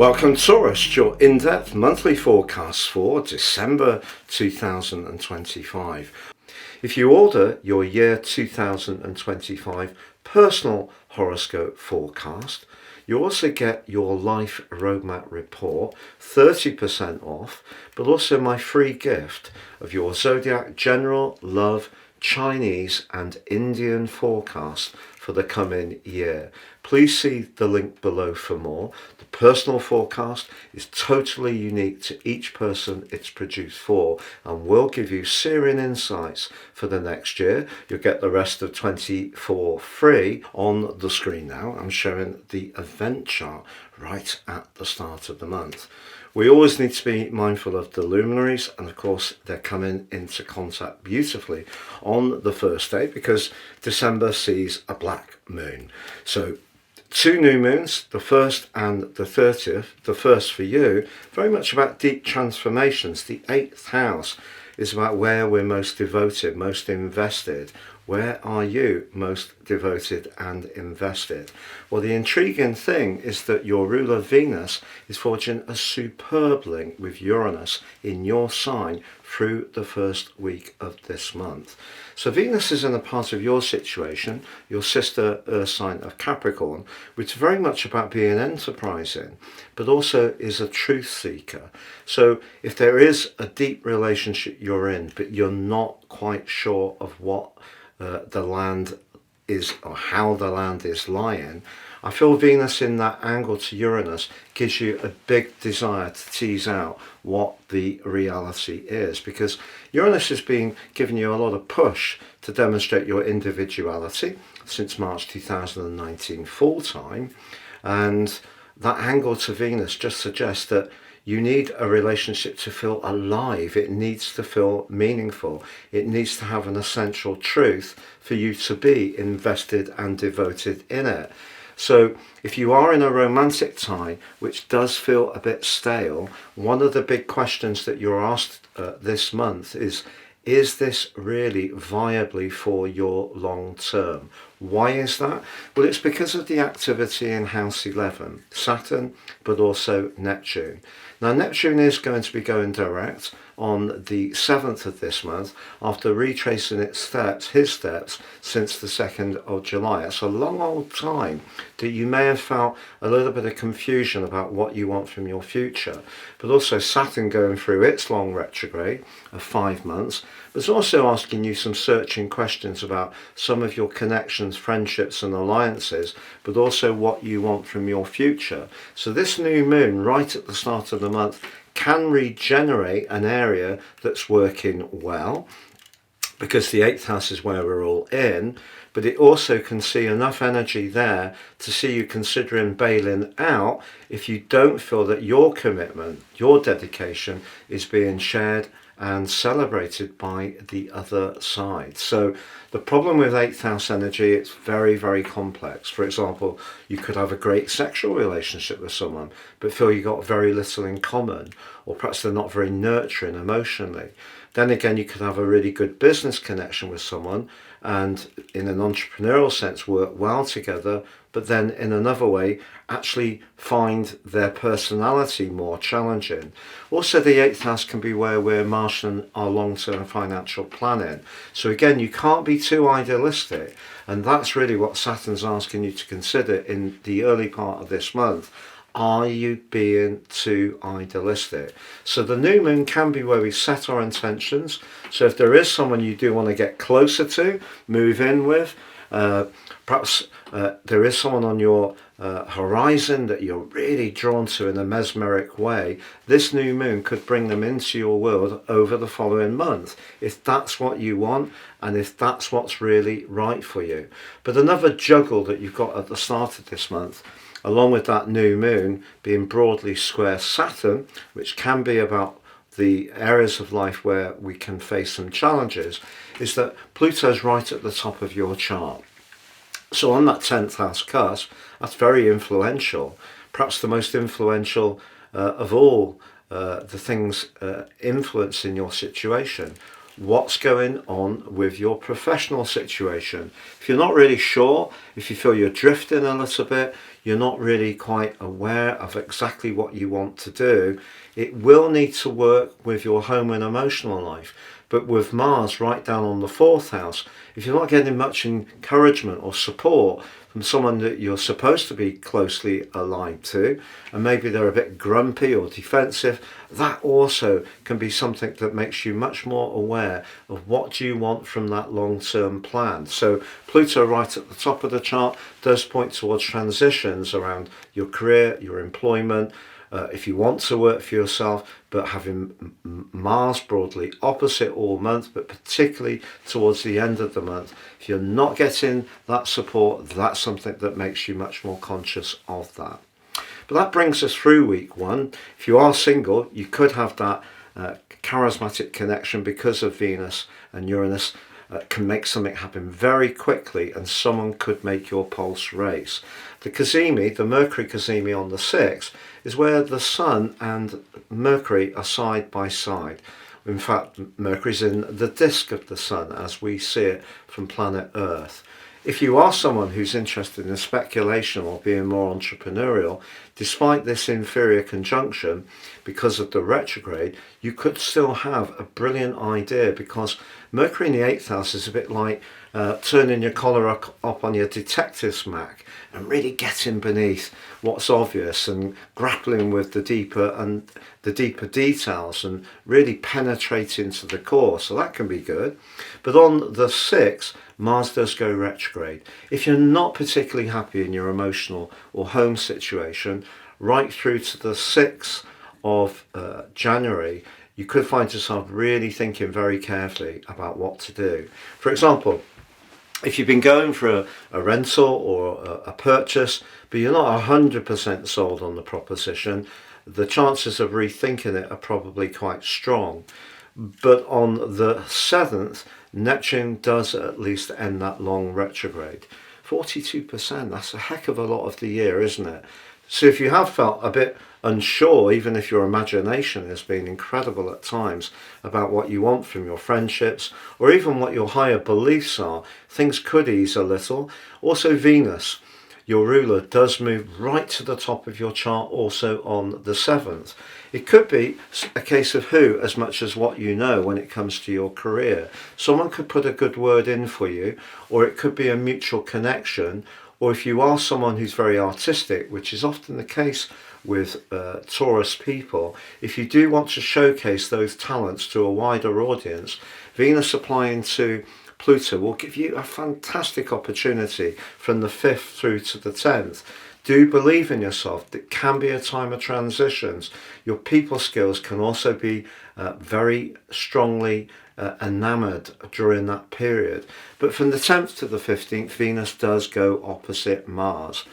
Welcome Taurus, your in-depth monthly forecast for December 2025. If you order your year 2025 personal horoscope forecast, you also get your life roadmap report 30% off, but also my free gift of your zodiac general, love, Chinese and Indian forecast for the coming year. Please see the link below for more. The personal forecast is totally unique to each person it's produced for and will give you Syrian insights for the next year. You'll get the rest of 24 free. On the screen now, I'm showing the event chart right at the start of the month. We always need to be mindful of the luminaries, and of course they're coming into contact beautifully on the first day because December sees a black moon. So 2 new moons, the 1st and the 30th. The first for you, very much about deep transformations. The 8th house is about where we're most devoted, most invested. Where are you most devoted and invested? Well, the intriguing thing is that your ruler Venus is forging a superb link with Uranus in your sign through the first week of this month. So Venus is in a part of your situation, your sister Earth sign of Capricorn, which is very much about being enterprising, but also is a truth seeker. So if there is a deep relationship you're in, but you're not quite sure of what the land is or how the land is lying, I feel Venus in that angle to Uranus gives you a big desire to tease out what the reality is, because Uranus has been giving you a lot of push to demonstrate your individuality since March 2019 full time, and that angle to Venus just suggests that you need a relationship to feel alive. It needs to feel meaningful. It needs to have an essential truth for you to be invested and devoted in it. So if you are in a romantic tie, which does feel a bit stale, one of the big questions that you're asked this month is this really viably for your long term? Why is that? Well, it's because of the activity in House 11, Saturn, but also Neptune. Now, Neptune is going to be going direct on the 7th of this month after retracing his steps since the 2nd of July. It's a long old time that you may have felt a little bit of confusion about what you want from your future, but also Saturn going through its long retrograde of 5 months, but it's also asking you some searching questions about some of your connections, friendships and alliances, but also what you want from your future. So this new moon right at the start of the month can regenerate an area that's working well, because the 8th house is where we're all in, but it also can see enough energy there to see you considering bailing out if you don't feel that your commitment, your dedication is being shared and celebrated by the other side. So the problem with 8th house energy, it's very, very complex. For example, you could have a great sexual relationship with someone, but feel you got very little in common, or perhaps they're not very nurturing emotionally. Then again, you could have a really good business connection with someone and in an entrepreneurial sense work well together, but then in another way actually find their personality more challenging. Also, the 8th house can be where we're marshalling our long-term financial planning. So again, you can't be too idealistic, and that's really what Saturn's asking you to consider in the early part of this month. Are you being too idealistic? So the new moon can be where we set our intentions. So if there is someone you do want to get closer to, move in with, perhaps there is someone on your horizon that you're really drawn to in a mesmeric way, this new moon could bring them into your world over the following month, if that's what you want and if that's what's really right for you. But another juggle that you've got at the start of this month, along with that new moon being broadly square Saturn, which can be about the areas of life where we can face some challenges, is that Pluto's right at the top of your chart. So on that 10th house cusp, that's very influential, perhaps the most influential of all the things influencing your situation. what's going on with your professional situation. If you're not really sure, if you feel you're drifting a little bit, you're not really quite aware of exactly what you want to do, it will need to work with your home and emotional life. But with Mars right down on the 4th house, if you're not getting much encouragement or support from someone that you're supposed to be closely aligned to, and maybe they're a bit grumpy or defensive, that also can be something that makes you much more aware of what you want from that long-term plan. So Pluto right at the top of the chart does point towards transitions around your career, your employment, if you want to work for yourself, but having Mars broadly opposite all month, but particularly towards the end of the month, if you're not getting that support, that's something that makes you much more conscious of that. But that brings us through week 1. If you are single, you could have that charismatic connection because of Venus and Uranus. Can make something happen very quickly, and someone could make your pulse race. The cazimi, the Mercury cazimi on the 6th, is where the Sun and Mercury are side by side. In fact, Mercury's in the disk of the Sun as we see it from planet Earth. If you are someone who's interested in speculation or being more entrepreneurial, despite this inferior conjunction, because of the retrograde, you could still have a brilliant idea, because Mercury in the 8th house is a bit like turning your collar up on your detective's Mac and really getting beneath what's obvious and grappling with the deeper details and really penetrating to the core. So that can be good. But on the 6th, Mars does go retrograde. If you're not particularly happy in your emotional or home situation, right through to the 6th of January, you could find yourself really thinking very carefully about what to do. For example, if you've been going for a rental or a purchase, but you're not 100% sold on the proposition, the chances of rethinking it are probably quite strong. But on the 7th, Neptune does at least end that long retrograde. 42%, that's a heck of a lot of the year, isn't it? So if you have felt a bit unsure, even if your imagination has been incredible at times about what you want from your friendships, or even what your higher beliefs are, things could ease a little. Also Venus, your ruler, does move right to the top of your chart also on the 7th. It could be a case of who as much as what you know when it comes to your career. Someone could put a good word in for you, or it could be a mutual connection, or if you are someone who's very artistic, which is often the case with Taurus people, if you do want to showcase those talents to a wider audience, Venus applying to Pluto will give you a fantastic opportunity from the 5th through to the 10th. Do believe in yourself. It can be a time of transitions. Your people skills can also be very strongly enamoured during that period. But from the 10th to the 15th, Venus does go opposite Mars.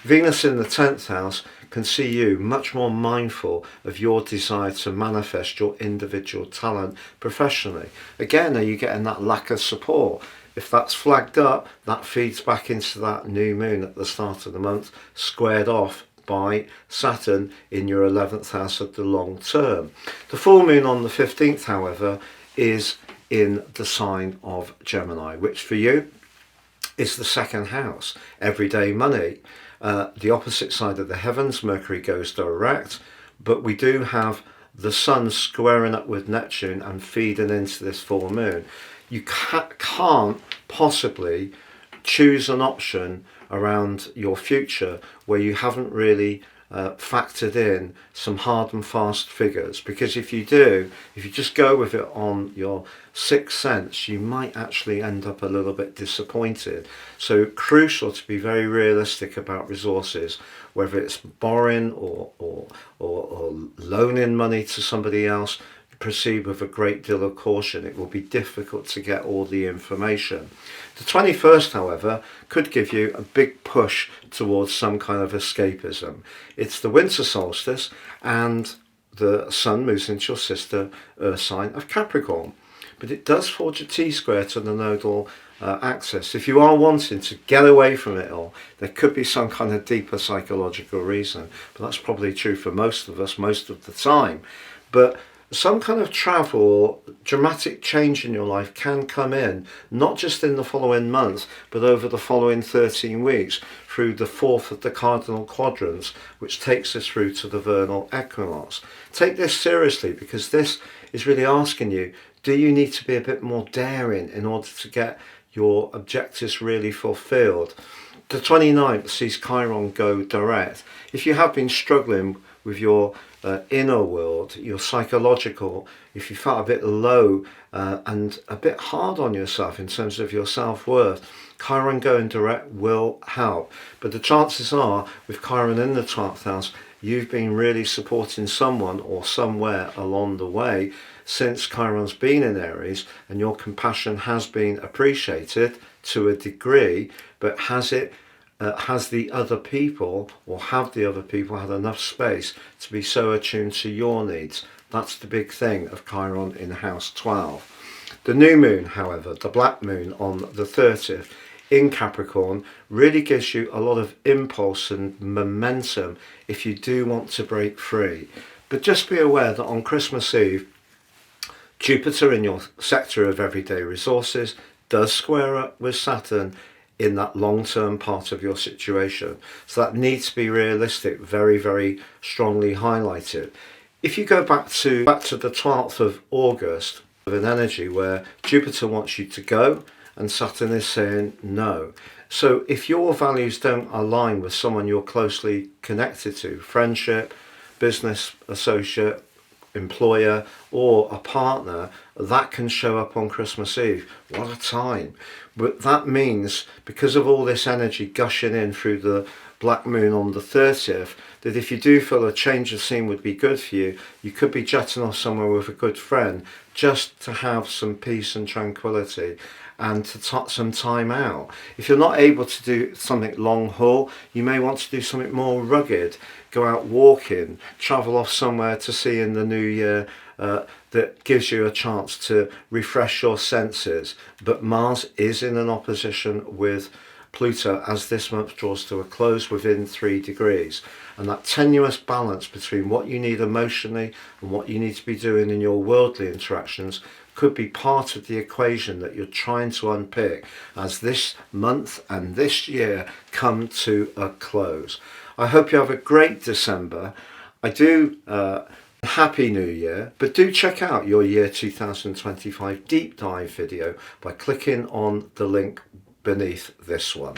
Venus in the 10th house can see you much more mindful of your desire to manifest your individual talent professionally. Again, are you getting that lack of support? If that's flagged up, that feeds back into that new moon at the start of the month, squared off by Saturn in your 11th house of the long term. The full moon on the 15th, however, is in the sign of Gemini, which for you is the 2nd house, everyday money. The opposite side of the heavens, Mercury goes direct, but we do have the Sun squaring up with Neptune and feeding into this full moon. You can't possibly choose an option around your future where you haven't really factored in some hard and fast figures, because if you do, if you just go with it on your sixth sense, you might actually end up a little bit disappointed. So crucial to be very realistic about resources, whether it's borrowing or loaning money to somebody else. Proceed with a great deal of caution. It will be difficult to get all the information. The 21st, however, could give you a big push towards some kind of escapism. It's the winter solstice and the Sun moves into your sister Earth sign of Capricorn. But it does forge a T-square to the nodal axis. If you are wanting to get away from it all, there could be some kind of deeper psychological reason. But that's probably true for most of us most of the time. But some kind of travel, dramatic change in your life can come in, not just in the following month, but over the following 13 weeks through the fourth of the cardinal quadrants, which takes us through to the vernal equinox. Take this seriously, because this is really asking you, do you need to be a bit more daring in order to get your objectives really fulfilled? The 29th sees Chiron go direct. If you have been struggling with your inner world, your psychological, if you felt a bit low and a bit hard on yourself in terms of your self-worth, Chiron going direct will help. But the chances are, with Chiron in the 12th house, you've been really supporting someone or somewhere along the way since Chiron's been in Aries, and your compassion has been appreciated to a degree, but has the other people, or have the other people had enough space to be so attuned to your needs? That's the big thing of Chiron in house 12. The new moon, however, the black moon on the 30th in Capricorn, really gives you a lot of impulse and momentum if you do want to break free. But just be aware that on Christmas Eve, Jupiter in your sector of everyday resources does square up with Saturn in that long-term part of your situation. So that needs to be realistic, very, very strongly highlighted. If you go back to the 12th of August, of an energy where Jupiter wants you to go and Saturn is saying no. So if your values don't align with someone you're closely connected to, friendship, business associate, employer, or a partner, that can show up on Christmas Eve. What a time. But that means, because of all this energy gushing in through the black moon on the 30th, that if you do feel a change of scene would be good for you, you could be jetting off somewhere with a good friend just to have some peace and tranquility and to take some time out. If you're not able to do something long haul, you may want to do something more rugged. Go out walking, travel off somewhere to see in the new year that gives you a chance to refresh your senses. But Mars is in an opposition with Pluto as this month draws to a close within 3 degrees. And that tenuous balance between what you need emotionally and what you need to be doing in your worldly interactions could be part of the equation that you're trying to unpick as this month and this year come to a close. I hope you have a great December. I do Happy New Year, but do check out your year 2025 deep dive video by clicking on the link beneath this one.